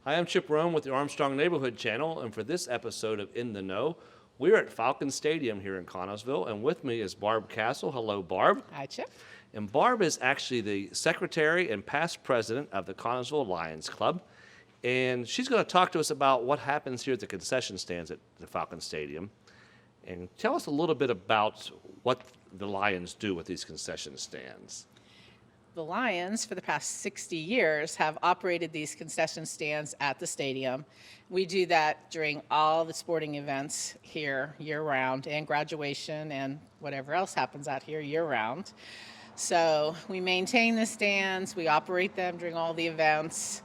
Hi, I'm Chip Rome with the Armstrong Neighborhood Channel, and for this episode of In the Know, we're at Falcon Stadium here in Connellsville, and with me is Barb Castle. Hello, Barb. Hi, Chip. And Barb is actually the secretary and past president of the Connellsville Lions Club, and she's going to talk to us about what happens here at the concession stands at the Falcon Stadium, and tell us a little bit about what the Lions do with these concession stands. The Lions, for the past 60 years, have operated these concession stands at the stadium. We do that during all the sporting events here year-round, and graduation and whatever else happens out here year-round. So we maintain the stands, we operate them during all the events,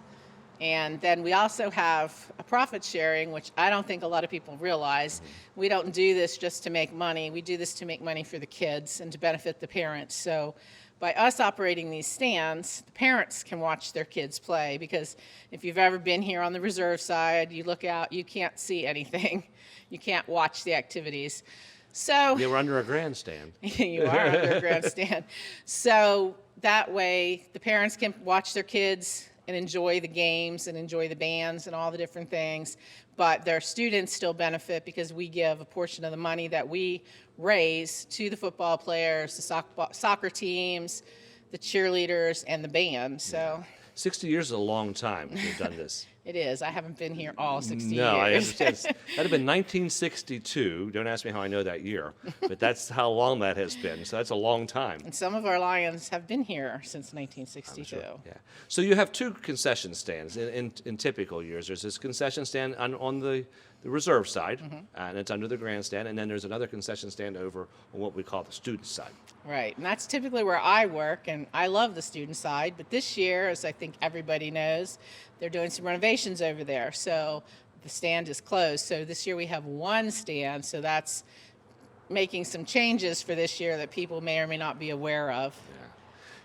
and then we also have a profit sharing, which I don't think a lot of people realize. We don't do this just to make money. We do this to make money for the kids and to benefit the parents. So by us operating these stands, the parents can watch their kids play, because if you've ever been here on the reserve side, you look out, you can't see anything. You can't watch the activities. So You're under a grandstand. you are under a grandstand. So that way the parents can watch their kids and enjoy the games and enjoy the bands and all the different things, but their students still benefit because we give a portion of the money that we raise to the football players, the soccer teams, the cheerleaders, and the band. So 60 years is a long time we've done this. it is. I haven't been here all 60 years. No, I understand. That'd have been 1962. Don't ask me how I know that year, but that's how long that has been. So that's a long time. And some of our Lions have been here since 1962. Sure. Yeah. So you have two concession stands in typical years. There's this concession stand on the reserve side, and it's under the grandstand, and then there's another concession stand over on what we call the student side. Right, and that's typically where I work, and I love the student side, but this year, as I think everybody knows, they're doing some renovations over there, so the stand is closed. So this year we have one stand, so that's making some changes for this year that people may or may not be aware of.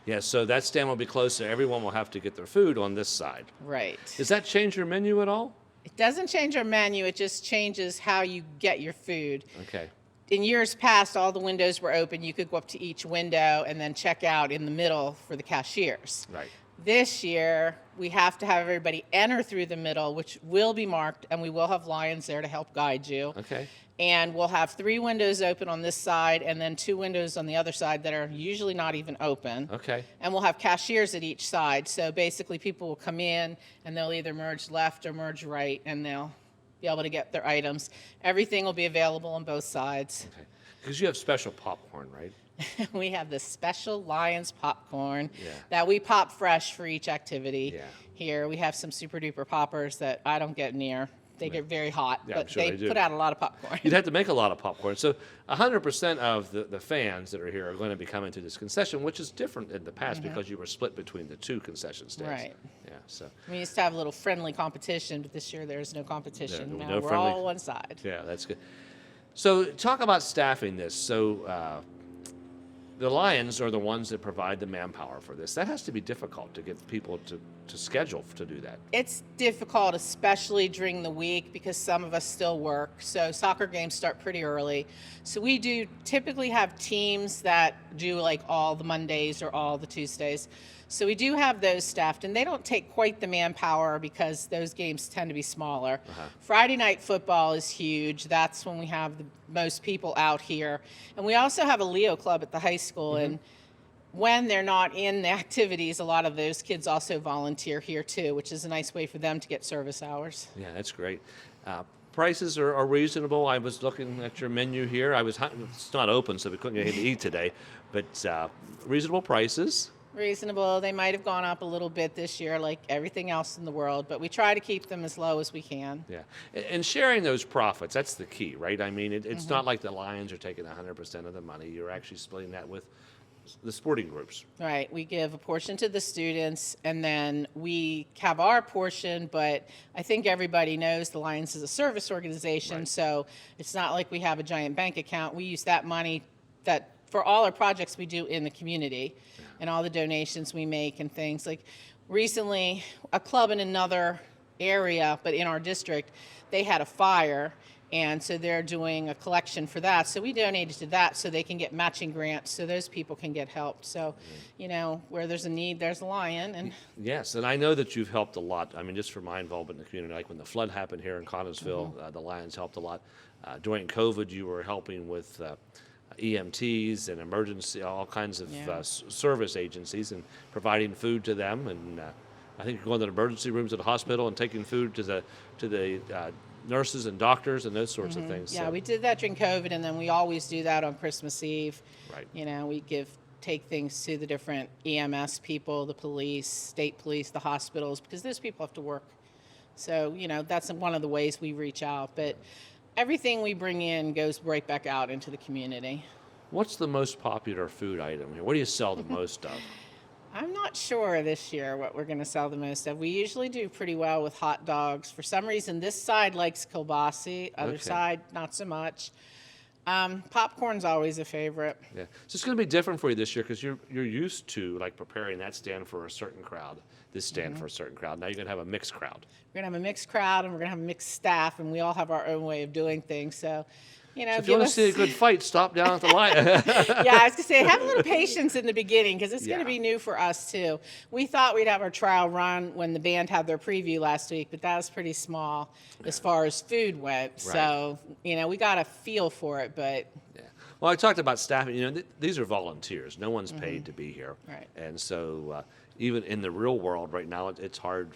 Yeah, so that stand will be closed, so everyone will have to get their food on this side. Right. Does that change your menu at all? It doesn't change our menu, it just changes how you get your food. Okay. In years past, all the windows were open. You could go up to each window and then check out in the middle for the cashiers. Right. This year, we have to have everybody enter through the middle, which will be marked, and we will have Lions there to help guide you. Okay. And we'll have 3 windows open on this side and then 2 windows on the other side that are usually not even open. Okay. And we'll have cashiers at each side. So basically people will come in and they'll either merge left or merge right, and they'll be able to get their items. Everything will be available on both sides. Okay. Because you have special popcorn, right? We have this special Lions popcorn Yeah. that we pop fresh for each activity. Yeah. Here we have some super duper poppers that I don't get near. They get very hot, Yeah, I'm but sure they they do. put out a lot of popcorn. You'd have to make a lot of popcorn. So 100% of the fans that are here are going to be coming to this concession, which is different in the past because you were split between the two concession stands. Right. Yeah. So We used to have a little friendly competition, but this year there's no competition. Yeah, Now no we're friendly- all one side. yeah, that's good. So talk about staffing this. So the Lions are the ones that provide the manpower for this. That has to be difficult to get people to schedule to do that. It's difficult, especially during the week, because some of us still work. So soccer games start pretty early. So we do typically have teams that do like all the Mondays or all the Tuesdays. So we do have those staffed, and they don't take quite the manpower because those games tend to be smaller. Friday night football is huge. That's when we have the most people out here. And we also have a Leo club at the high school, and when they're not in the activities, a lot of those kids also volunteer here too, which is a nice way for them to get service hours. Yeah, that's great. Prices are reasonable. I was looking at your menu here. It's not open, so we couldn't get anything to eat today, but reasonable prices. Reasonable. They might have gone up a little bit this year, like everything else in the world, but we try to keep them as low as we can. Yeah, and sharing those profits, that's the key, right? I mean, it's not like the Lions are taking 100% of the money. You're actually splitting that with the sporting groups. Right. We give a portion to the students, and then we have our portion, but I think everybody knows the Lions is a service organization, Right. so it's not like we have a giant bank account. We use that money for all our projects we do in the community and all the donations we make and things. Like recently, a club in another area, but in our district, they had a fire, And so they're doing a collection for that. So we donated to that so they can get matching grants so those people can get help. So, where there's a need, there's a lion. And Yes, and I know that you've helped a lot. I mean, just for my involvement in the community, like when the flood happened here in Connellsville, the Lions helped a lot. During COVID, you were helping with EMTs and emergency, all kinds of service agencies, and providing food to them. And I think you're going to the emergency rooms at the hospital and taking food to the nurses and doctors and those sorts of things. yeah, So- we did that during COVID, and then we always do that on Christmas Eve. Right. We take things to the different EMS people, the police, state police, the hospitals, because those people have to work. So, that's one of the ways we reach out. But everything we bring in goes right back out into the community. What's the most popular food item here? What do you sell the most of? I'm not sure this year what we're going to sell the most of. We usually do pretty well with hot dogs. For some reason, this side likes kielbasa, other Okay. side not so much. Popcorn's always a favorite. Yeah, so it's going to be different for you this year because you're used to like preparing that stand for a certain crowd, this stand for a certain crowd. Now you're going to have a mixed crowd. We're going to have a mixed crowd, and we're going to have a mixed staff, and we all have our own way of doing things. So, So if you want to see a good fight, stop down at the Lion. yeah, I was going to say, have a little patience in the beginning because it's going Yeah. to be new for us, too. We thought we'd have our trial run when the band had their preview last week, but that was pretty small as far as food went. So, we got a feel for it, but Yeah. Well, I talked about staffing. These are volunteers. No one's paid to be here. Right. And so even in the real world right now, it's hard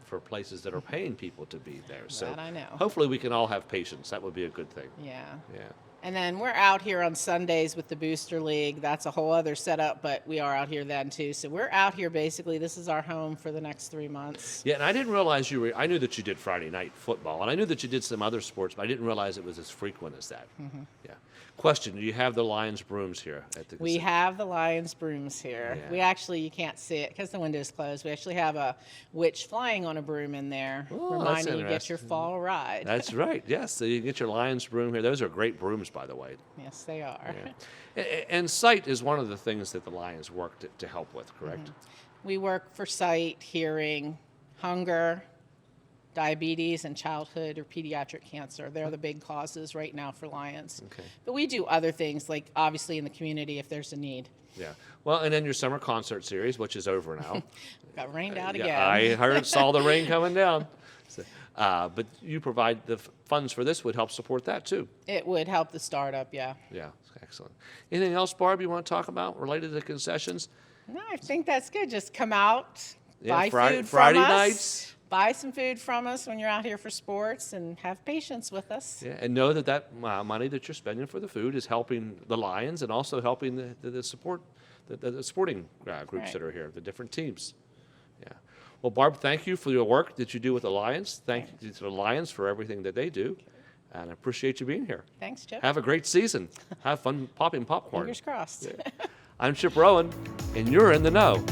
for places that are paying people to be there. So That I know. hopefully we can all have patience. That would be a good thing. yeah. Yeah. And then we're out here on Sundays with the Booster League. That's a whole other setup, but we are out here then too. So we're out here basically. This is our home for the next 3 months. Yeah, and I didn't realize I knew that you did Friday night football, and I knew that you did some other sports, but I didn't realize it was as frequent as that. Yeah. Question, do you have the Lions brooms here at the We have the Lions brooms here. Yeah. We actually, you can't see it because the window's closed. We actually have a witch flying on a broom in there, Oh, that's reminding you to get your interesting. fall ride. That's right, yes. So you get your Lions broom here. Those are great brooms, by the way. Yes, they are. Yeah. And sight is one of the things that the Lions work to help with, correct? We work for sight, hearing, hunger, diabetes, and childhood or pediatric cancer. They're the big causes right now for Lions. Okay. But we do other things, like obviously in the community if there's a need. Yeah. Well, and then your summer concert series, which is over now. Got rained out again. Yeah, I saw the rain coming down. So, but you provide the funds for this would help support that too. It would help the startup, yeah. Yeah, excellent. Anything else, Barb, you want to talk about related to concessions? No, I think that's good. Just come out, Yeah, buy food Friday from us. nights. Buy some food from us when you're out here for sports, and have patience with us. Yeah, and know that money that you're spending for the food is helping the Lions and also helping the support the sporting groups Right. that are here, the different teams. Yeah. Well, Barb, thank you for your work that you do with the Lions. Thank you to the Lions for everything that they do, and I appreciate you being here. Thanks, Chip. Have a great season. Have fun popping popcorn. Fingers crossed. I'm Chip Rowan, and you're in the know.